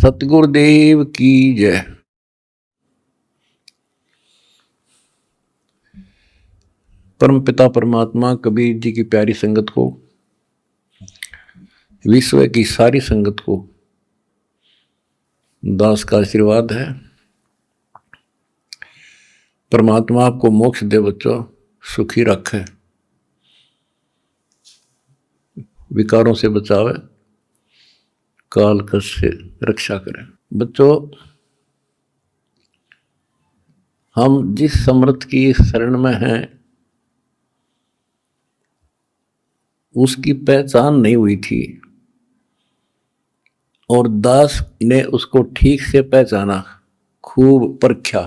सतगुरुदेव की जय। परम पिता परमात्मा कबीर जी की प्यारी संगत को, विश्व की सारी संगत को दास का आशीर्वाद है। परमात्मा आपको मोक्ष दे बच्चों, सुखी रखे, विकारों से बचावे, काल कष्ट से रक्षा करें। बच्चों, हम जिस समर्थ की शरण में हैं उसकी पहचान नहीं हुई थी और दास ने उसको ठीक से पहचाना, खूब परखा,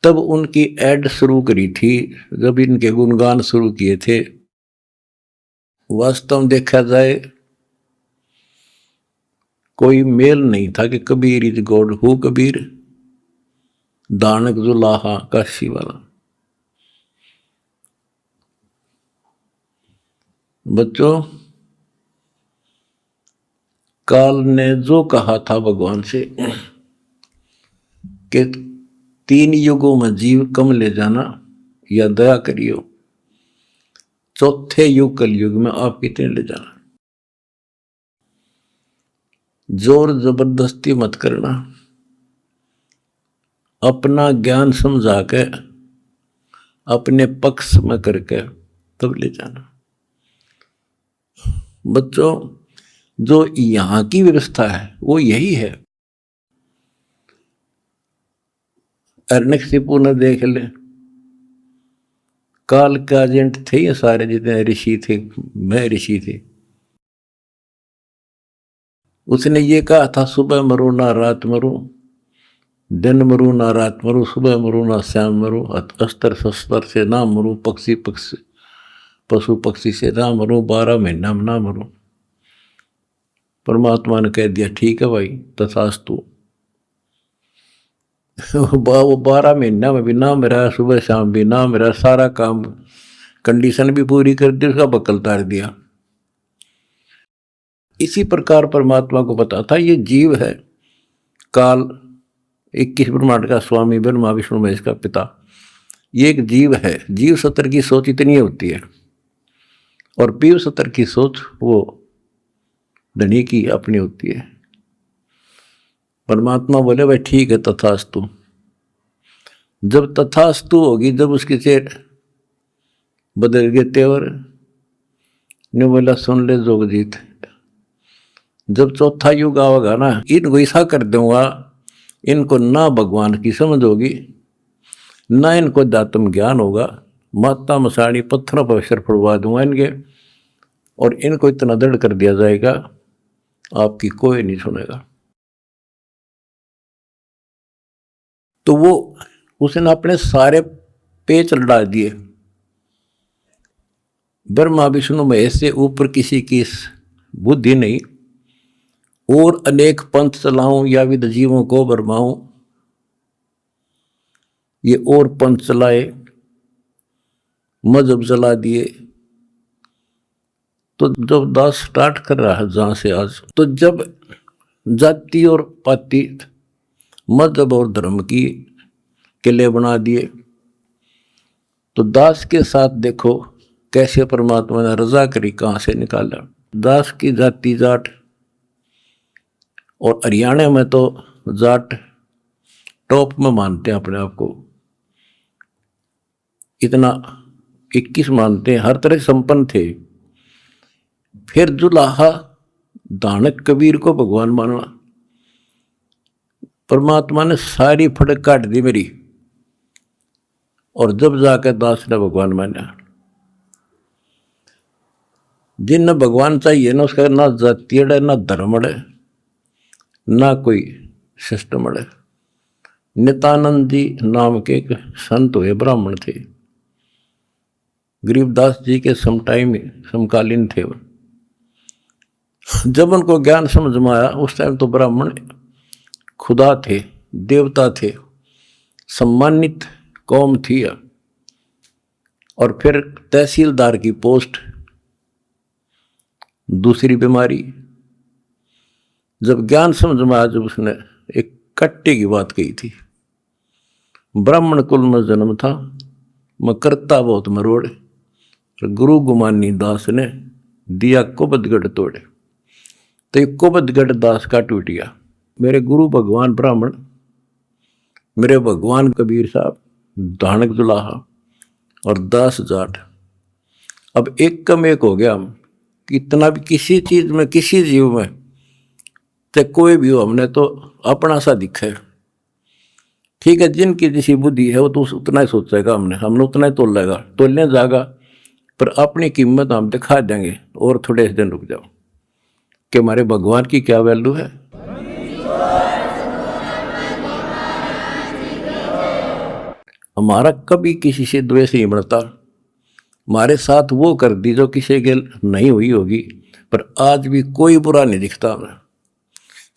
तब उनकी ऐड शुरू करी थी, जब इनके गुणगान शुरू किए थे। वास्तव में देखा जाए कोई मेल नहीं था कि Kabir is God, who Kabir, दानक जुलाहा काशी वाला। बच्चों, काल ने जो कहा था भगवान से कि 3 युगों में जीव कम ले जाना या दया करियो, चौथे युग कलयुग में आप कितने ले जाना, जोर जबरदस्ती मत करना, अपना ज्ञान समझा के अपने पक्ष में करके तब ले जाना। बच्चों, जो यहां की व्यवस्था है वो यही है। अर्णकशिपु ने देख ले, काल के एजेंट थे ये सारे, जितने ऋषि थे, मैं ऋषि थे। उसने ये कहा था, सुबह मरो ना रात मरो, दिन मरो ना रात मरो, सुबह मरो ना शाम मरो, अस्त्र शस्त्र से ना मरो, पशु पक्षी से ना मरो, 12 महीना में ना मरो। परमात्मा ने कह दिया, ठीक है भाई, तथास्तु। वो 12 महीना में भी ना मेरा, सुबह शाम भी ना मेरा, सारा काम कंडीशन भी पूरी कर दी, उसका बकल तार दिया। इसी प्रकार परमात्मा को पता था ये जीव है, काल 21 ब्रह्मांड का स्वामी, ब्रह्मा विष्णु महेश का पिता, ये एक जीव है। जीव सत्र की सोच इतनी होती है और पीव सत्र की सोच वो धनी की अपनी होती है। परमात्मा बोले, भाई ठीक है, तथास्तु। जब तथास्तु होगी, जब उसके से बदल गए तेवर, ने बोला, सुन ले जोगजीत, जब चौथा युग आवेगा ना, इनको ऐसा कर दूंगा, इनको ना भगवान की समझ होगी, ना इनको दातम ज्ञान होगा, माता मसाड़ी पत्थरों पर अवसर फुड़वा दूंगा इनके, और इनको इतना दृढ़ कर दिया जाएगा आपकी कोई नहीं सुनेगा। तो वो उसने अपने सारे पेच लड़ा दिए, ब्रह्मा विष्णु महेश से ऊपर किसी की बुद्धि नहीं, और अनेक पंथ चलाऊं या विद जीवों को बरमाऊं, ये और पंथ चलाए, मजहब चला दिए। तो जब दास स्टार्ट कर रहा है जहां से आज, तो जब जाति और पाति, मजहब और धर्म की किले बना दिए, तो दास के साथ देखो कैसे परमात्मा ने रजा करी, कहां से निकाला। दास की जाति जाट, और हरियाणा में तो जाट टॉप में मानते हैं अपने आप को, इतना 21 मानते हैं, हर तरह संपन्न थे। फिर जुलाहा दानक कबीर को भगवान माना, परमात्मा ने सारी फड़क काट दी मेरी, और जब जाकर दास ने भगवान माना। जिन भगवान चाहिए ना, उसका ना जाति अड़े, ना धर्म अड़े, ना कोई सिस्टम अड़े। नित्यानंद जी नाम के एक संत हुए, ब्राह्मण थे, गरीबदास जी के समकालीन थे वो। जब उनको ज्ञान समझ में आया, उस टाइम तो ब्राह्मण खुदा थे, देवता थे, सम्मानित कौम थी। और फिर तहसीलदार की पोस्ट, दूसरी बीमारी, जब ज्ञान समझ में आया, जब उसने एक कट्टे की बात कही थी, ब्राह्मण कुल में जन्म था, मैं करता बहुत मरोड़, गुरु गुमानी दास ने दिया कुबदगढ़ तोड़े। तो ये कुबदगढ़ दास का टूट गया। मेरे गुरु भगवान ब्राह्मण, मेरे भगवान कबीर साहब धानक दुलाहा और दास जाट, अब एक कम एक हो गया हम। कितना भी किसी चीज में, किसी जीव में, चाहे कोई भी हो, हमने तो अपना सा दिखा है। ठीक है, जिनकी जैसी बुद्धि है वो तो उतना ही सोचेगा, हमने उतना ही तोल लेगा, तोलने जाएगा, पर अपनी कीमत हम दिखा देंगे। और थोड़े दिन रुक जाओ कि हमारे भगवान की क्या वैल्यू है। हमारा कभी किसी से द्वेष नहीं बढ़ता। हमारे साथ वो कर दी जो किसी के नहीं हुई होगी, पर आज भी कोई बुरा नहीं दिखता हमें,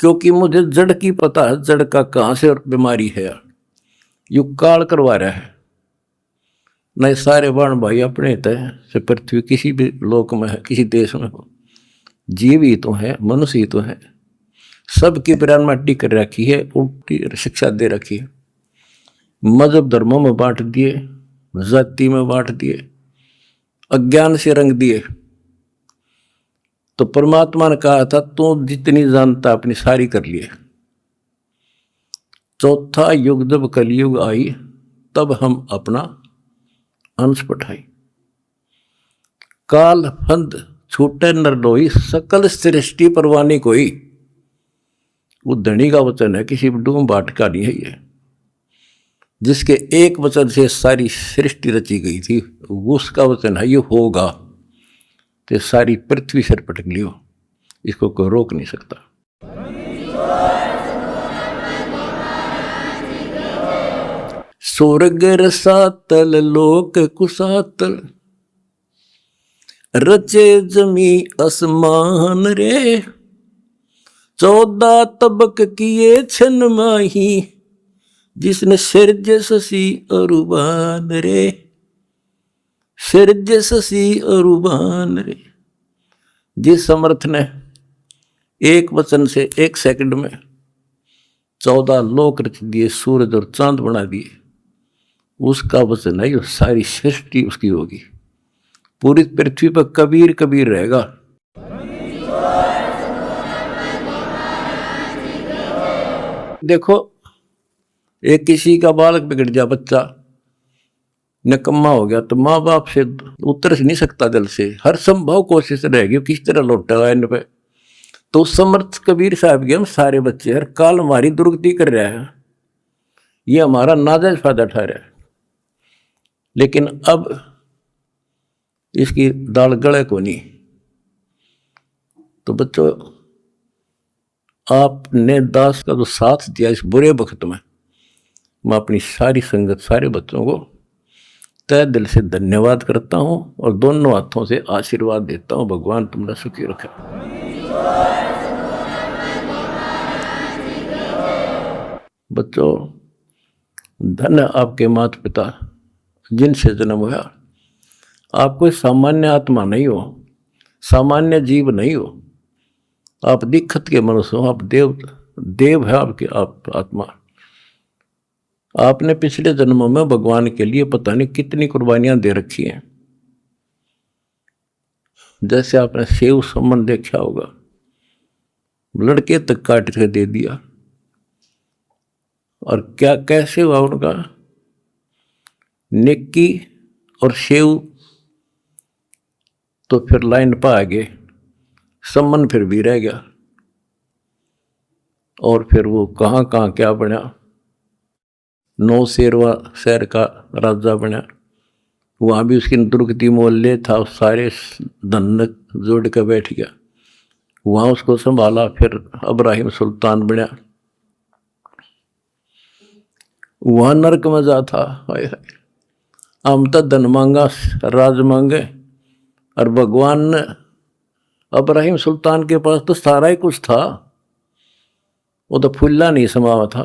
क्योंकि मुझे जड़ की पता है, जड़ का कहाँ से बीमारी है। यू काल करवा रहा है। नहीं सारे बाण भाई अपने तय से पृथ्वी किसी भी लोक में है, किसी देश में हो, जीव ही तो है, मनुष्य ही तो है। सबकी प्राण माटी कर रखी है, उल्टी शिक्षा दे रखी है। मजहब धर्मों में बांट दिए, जाति में बांट दिए, अज्ञान से रंग दिए। तो परमात्मा ने कहा था, तू जितनी जानता अपनी सारी कर लिए। चौथा युग जब कलयुग आई, तब हम अपना अंश पठाई। काल फंद छूटे नर लोई, सकल सृष्टि परवानी कोई। वो धनी का वचन है, किसी डूम बाट का नहीं है ये। जिसके एक वचन से सारी सृष्टि रची गई थी, उसका वचन है ये होगा, तो सारी पृथ्वी सिर पटक लियो, इसको कोई रोक नहीं सकता। स्वर्ग रसातल लोक कुसातल, रचे जमी असमान रे। 14 तबक किए छन माही, जिसने सिरज ससी अरुबान रे। सिरज ससी अरुबान रे। जिस समर्थ ने एक वचन से 1 सेकंड में 14 लोक रच दिए, सूरज और चांद बना दिए, उसका वचन है, सारी सृष्टि उसकी होगी। पूरी पृथ्वी पर कबीर कबीर रहेगा। देखो, एक किसी का बालक बिगड़ गया, बच्चा निकम्मा हो गया, तो माँ बाप से उतर नहीं सकता दिल से, हर संभव कोशिश रहेगी किस तरह लौटेगा इन पे। तो समर्थ कबीर साहब के हम सारे बच्चे, हर काल हमारी दुर्गति कर रहा है, ये हमारा नाजायज फायदा उठा रहा है। लेकिन अब इसकी दाल गले को नहीं। तो बच्चों, आपने दास का जो साथ दिया इस बुरे वक्त में, मैं अपनी सारी संगत, सारे बच्चों को तय दिल से धन्यवाद करता हूं और दोनों हाथों से आशीर्वाद देता हूं। भगवान तुमने सुखी रखे। बच्चों, धन्य आपके माता पिता जिनसे जन्म हुआ। आप कोई सामान्य आत्मा नहीं हो, सामान्य जीव नहीं हो, आप दिक्कत के मनुष्य हो, आप देव है आपकी आप आत्मा। आपने पिछले जन्मों में भगवान के लिए पता नहीं कितनी कुर्बानियां दे रखी हैं। जैसे आपने सेव सम्मन देखा होगा, लड़के तक काट के दे दिया, और क्या कैसे हुआ उनका, नेकी और सेव तो फिर लाइन पर आ गए, सम्मन फिर भी रह गया, और फिर वो कहाँ कहाँ क्या बना, 9 शेरवा शहर का राजा बना, वहाँ भी उसकी दुर्गति मोहल्ले था, सारे धन जोड़ के बैठ गया, वहाँ उसको संभाला, फिर इब्राहिम सुल्तान बना, वहाँ नरक में जा था। हाय हाय, हम तो धन मांगा, राज मांगे, और भगवान ने इब्राहिम सुल्तान के पास तो सारा ही कुछ था, वो तो फुल्ला नहीं समावा था,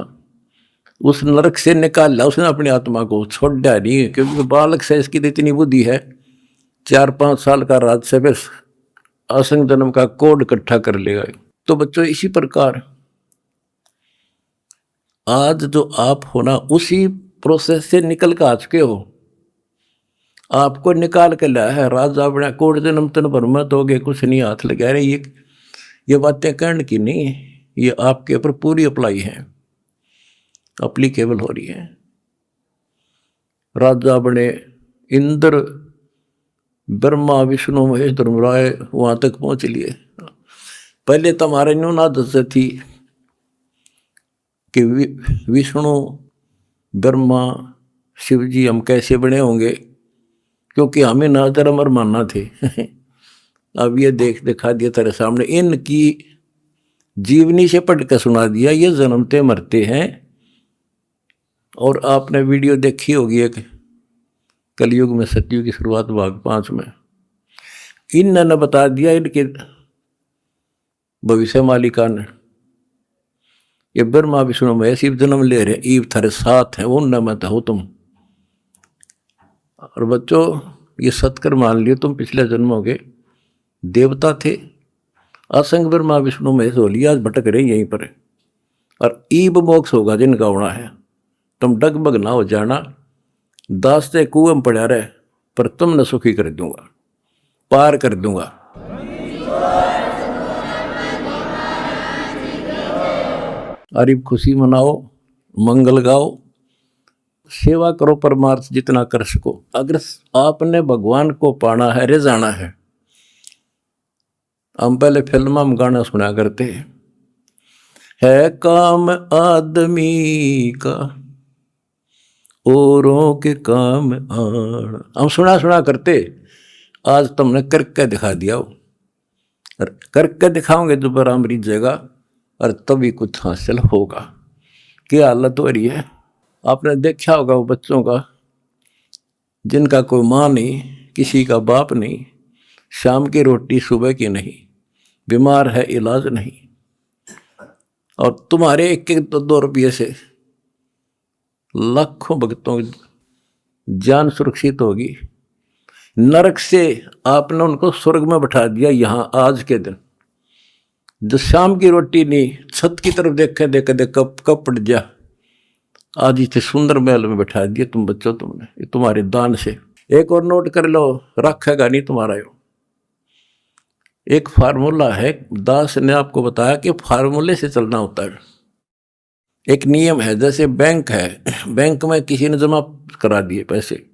उस नरक से निकाला उसने अपनी आत्मा को, छोड़ा नहीं, क्योंकि बालक से इसकी इतनी बुद्धि है, 4-5 साल का राज से बस असंग जन्म का कोड इकट्ठा कर लेगा। तो बच्चों इसी प्रकार आज जो आप हो ना उसी प्रोसेस से निकल कर आ चुके हो। आपको निकाल के लाया है राजा बना कोट जन्म तन भर में दोगे कुछ नहीं हाथ लगा रहे। ये बातें कहने की नहीं, ये आपके ऊपर पूरी अप्लाई है, अप्लीकेबल हो रही है। राजा बने इंद्र ब्रह्मा विष्णु महेश धर्मराय वहां तक पहुंच लिए। पहले तो हमारे न्यून आदत थी कि विष्णु ब्रह्मा शिव जी हम कैसे बने होंगे, क्योंकि हमें ना धर्म और मानना थे। अब ये दिखा दिया तेरे सामने, इनकी जीवनी से पढ़ कर सुना दिया, ये जन्मते मरते हैं। और आपने वीडियो देखी होगी एक कलयुग में सतयुग की शुरुआत भाग 5 में, इन्होंने बता दिया इनके भविष्य मालिका ने, ये ब्रह्मा विष्णु महेश शिव जन्म ले रहे, ईव थारे साथ है वो न मत हो तुम। और बच्चों ये सत्कर मान लियो तुम पिछले जन्मों के देवता थे, असंग ब्रह्मा विष्णु महेश हो लिया, आज भटक रहे यहीं पर। और ईब मोक्ष होगा जिनका होना है, तुम डगमग ना हो जाना, दास्ते कुएं में पड़ा रहे, पर तुमने सुखी कर दूंगा, पार कर दूंगा। अरे खुशी मनाओ, मंगल गाओ, सेवा करो परमार्थ जितना कर सको। अगर आपने भगवान को पाना है, रिझाना है, हम पहले फिल्म में गाना सुना करते है काम आदमी का औरों के काम आण, हम सुना करते। आज तुमने करके दिखा दिया, और करके दिखाओगे दोबारा हम रिझेगा और तभी कुछ हासिल होगा। क्या हालत हो रही है, आपने देखा होगा वो बच्चों का जिनका कोई माँ नहीं, किसी का बाप नहीं, शाम की रोटी सुबह की नहीं, बीमार है इलाज नहीं, और तुम्हारे 1-2 रुपये से लाखों भक्तों की जान सुरक्षित होगी। नरक से आपने उनको स्वर्ग में बैठा दिया यहाँ आज के दिन। जो शाम की रोटी नहीं, छत की तरफ देखे कब पड़ जा, आज इतने सुंदर महल में बैठा दिया तुम बच्चों, तुमने ये तुम्हारे दान से। एक और नोट कर लो, रखेगा नहीं तुम्हारा यो। एक फार्मूला है, दास ने आपको बताया कि फार्मूले से चलना होता है। एक नियम है, जैसे बैंक है, बैंक में किसी ने जमा करा दिए पैसे,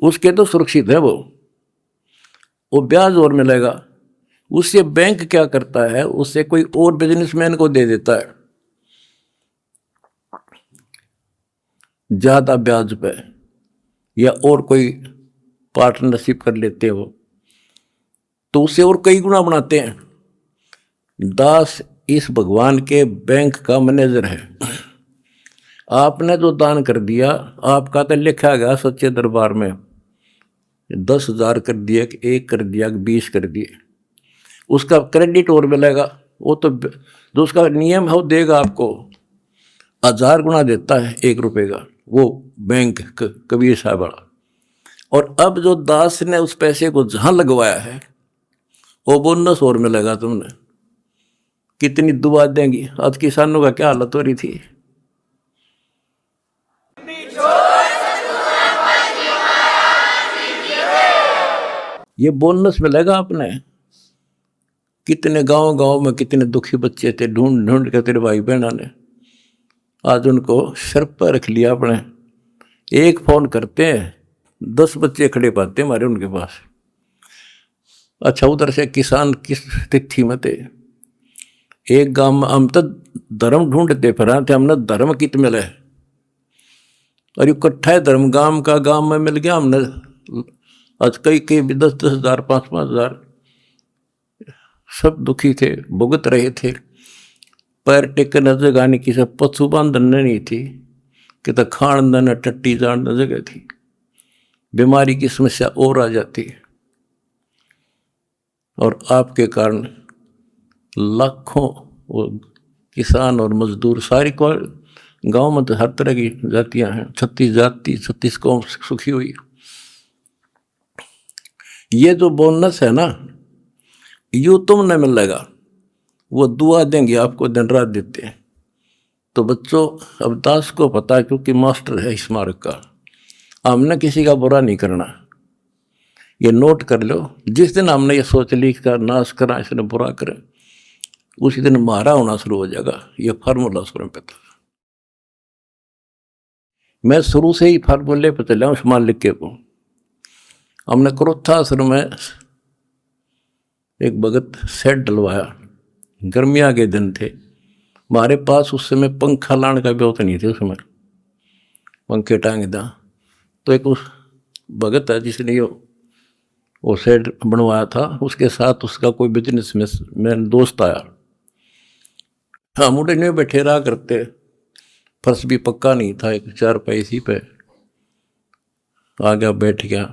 उसके तो सुरक्षित है वो ब्याज और मिलेगा। उससे बैंक क्या करता है, उससे कोई और बिजनेसमैन को दे देता है ज्यादा ब्याज पे, या और कोई पार्टनरशिप कर लेते हो तो उससे और कई गुना बनाते हैं। दास इस भगवान के बैंक का मैनेजर है। आपने जो दान कर दिया, आपका तो लिखा गया सच्चे दरबार में, 10,000 कर दिया कि 1 कर दिया कि 20 कर दिए, उसका क्रेडिट और मिलेगा। वो तो जो उसका नियम है वो देगा आपको, 1000 गुना देता है 1 रुपये का वो बैंक कबीर साहब वाला। और अब जो दास ने उस पैसे को जहाँ लगवाया है वो बोनस और मिलेगा तुमने। कितनी दुआ देंगी। आज किसानों का क्या हालत हो रही थी। ये बोनस मिलेगा आपने। कितने गांव में कितने दुखी बच्चे थे, ढूंढ ढूंढ के तेरे भाई बहना ने आज उनको सर पर रख लिया अपने। एक फोन करते हैं 10 बच्चे खड़े पाते हमारे उनके पास। अच्छा, उधर से किसान किस तिथि में थे। एक गांव में हम तो धर्म ढूंढते फिर थे, हमने धर्म कित मिले और इकट्ठा है धर्म गांव में मिल गया हमने। आज कई 10-10 हज़ार 5-5 हज़ार सब दुखी थे, भुगत रहे थे। पैर टेकने जगह नहीं, किसी पशु बांधन नहीं थी कि तो खान न टट्टी जान जगह थी। बीमारी की समस्या और आ जाती है। और आपके कारण लाखों वो किसान और मजदूर, सारी को गांव में तो हर तरह की जातियां हैं, 36 जाति 36 कौम सुखी हुई। ये जो बोनस है ना, यू तुमने मिलेगा। वो दुआ देंगे आपको, दिन रात देते हैं। तो बच्चों, अब दास को पता है, क्योंकि मास्टर है इस मार्ग का, हमने किसी का बुरा नहीं करना। ये नोट कर लो, जिस दिन हमने ये सोच ली इसका नाश करा, इसने बुरा करे, उसी दिन मारा होना शुरू हो जाएगा। ये फार्मूला शुरू में पता, मैं शुरू से ही फार्मूले पे चला हूँ उस मालिक के को। हमने क्रोधाश्रम में एक भगत सेट डलवाया, गर्मियाँ के दिन थे, हमारे पास उस समय पंखा लाने का भी होता नहीं थे, उस समय पंखे टांग दा। तो एक उस भगत है जिसने वो सेट बनवाया था, उसके साथ उसका कोई बिजनेस में मेरा दोस्त आया। हाँ, मुझे नहीं बैठे रहा करते, फर्श भी पक्का नहीं था, एक चारपाई इसी पे आ गया, बैठ गया।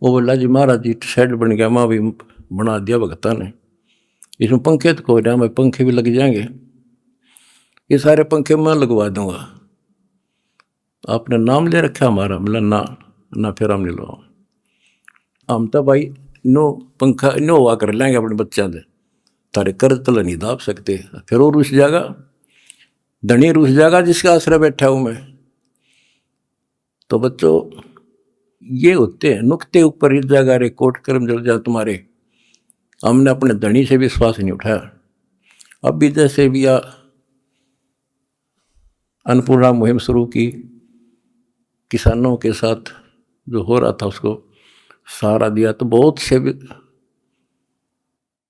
वो बोला जी महाराज जी शेड बन गया, माँ भी बना दिया भगता ने, इसमें पंखे तो कोई ना, मैं पंखे भी लग जाएंगे, ये सारे पंखे मैं लगवा दूंगा। आपने नाम ले रखा हमारा? बोला ना फिर हम नहीं लो, हम तो भाई नो पंखा नो हुआ कर लेंगे अपने बच्चों से, तारे कर्ज तल नहीं दाब सकते। फिर वो रुस जाएगा, धनी रुस जाएगा जिसका आश्रय बैठा हूं मैं। तो बच्चों, ये होते हैं नुक्ते ऊपर इस जगह रे कोट कर्म जल जा तुम्हारे। हमने अपने धनी से विश्वास नहीं उठाया। अब भी जैसे भी अन्नपूर्णा मुहिम शुरू की, किसानों के साथ जो हो रहा था उसको सहारा दिया, तो बहुत से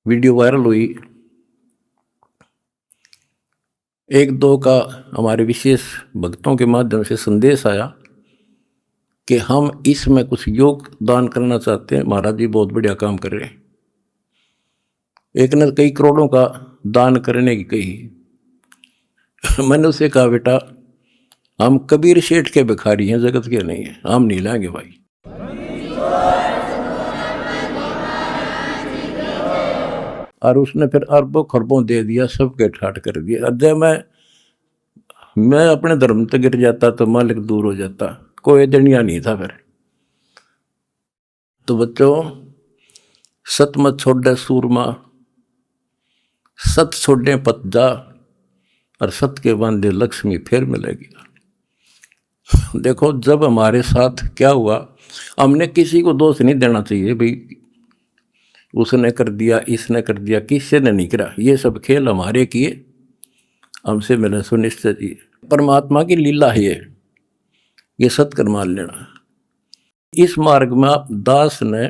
वीडियो वायरल हुई। एक दो का हमारे विशेष भक्तों के माध्यम से संदेश आया कि हम इसमें कुछ योगदान करना चाहते हैं, महाराज जी बहुत बढ़िया काम कर रहे हैं। एक ने कई करोड़ों का दान करने की कही। मैंने उसे कहा बेटा, हम कबीर शेठ के भिखारी हैं, जगत के नहीं है, हम नहीं लाएंगे भाई। और उसने फिर अरबों खरबों दे दिया, सबके ठाट कर दिया। जब मैं अपने धर्म तक गिर जाता तो मालिक दूर हो जाता, कोई दनिया नहीं था फिर। तो बच्चों, सत मत छोड़े सूरमा, सत छोड़े पत जा, और सत के बांधे लक्ष्मी फिर मिलेगी। देखो, जब हमारे साथ क्या हुआ, हमने किसी को दोष नहीं देना चाहिए भाई उसने कर दिया, इसने कर दिया, किसी ने नहीं करा। ये सब खेल हमारे किए, हमसे मिले सुनिश्चित। जी परमात्मा की लीला है ये सत्कर्म मान लेना। इस मार्ग में आप दास ने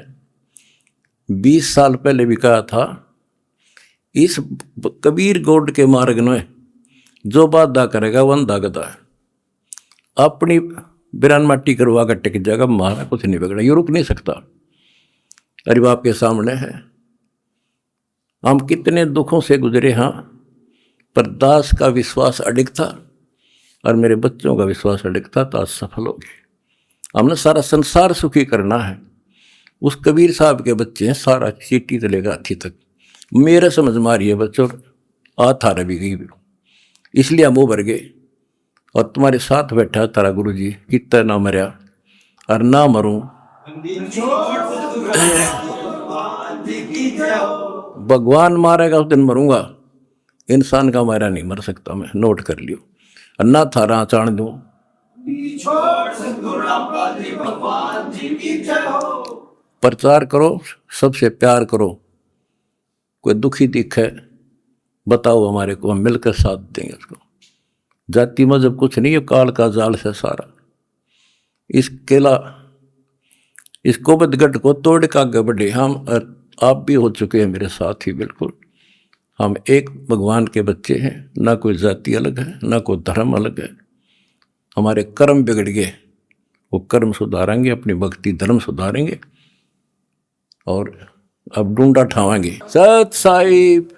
20 साल पहले भी कहा था, इस कबीर गौड़ के मार्ग में जो बाधा करेगा वंदा गदा है। अपनी बिरान माटी करवा कर टिक जाएगा, मारा कुछ नहीं बिगड़ा, ये रुक नहीं सकता। अरे बाप के सामने है, हम कितने दुखों से गुजरे। हाँ, पर दास का विश्वास अडिग था और मेरे बच्चों का विश्वास अडिग था, तो आज सफल हो गए। हमने सारा संसार सुखी करना है। उस कबीर साहब के बच्चे हैं, सारा चीटी से लेकर हाथी तक। मेरे समझ मारी है बच्चों, थारा भी गई, इसलिए हम उभर गए। और तुम्हारे साथ बैठा तारा गुरु जी, कितना ना मरया और ना मरूं, भगवान मारेगा उस दिन मरूंगा, इंसान का मारा नहीं मर सकता मैं, नोट कर लियो। अन्ना थारा चाण दूं, प्रचार करो, सबसे प्यार करो। कोई दुखी दिखे बताओ हमारे को, हम मिलकर साथ देंगे उसको। जाति मजहब कुछ नहीं है, काल का जाल से सारा। इस केला, इस कोबदगढ़ को तोड़ का आगे बढ़े। हम आप भी हो चुके हैं मेरे साथ ही, बिल्कुल। हम एक भगवान के बच्चे हैं, ना कोई जाति अलग है, ना कोई धर्म अलग है। हमारे कर्म बिगड़ गए, वो कर्म सुधारेंगे, अपनी भक्ति धर्म सुधारेंगे, और अब डूंडा ठावाएंगे। सत साहिब।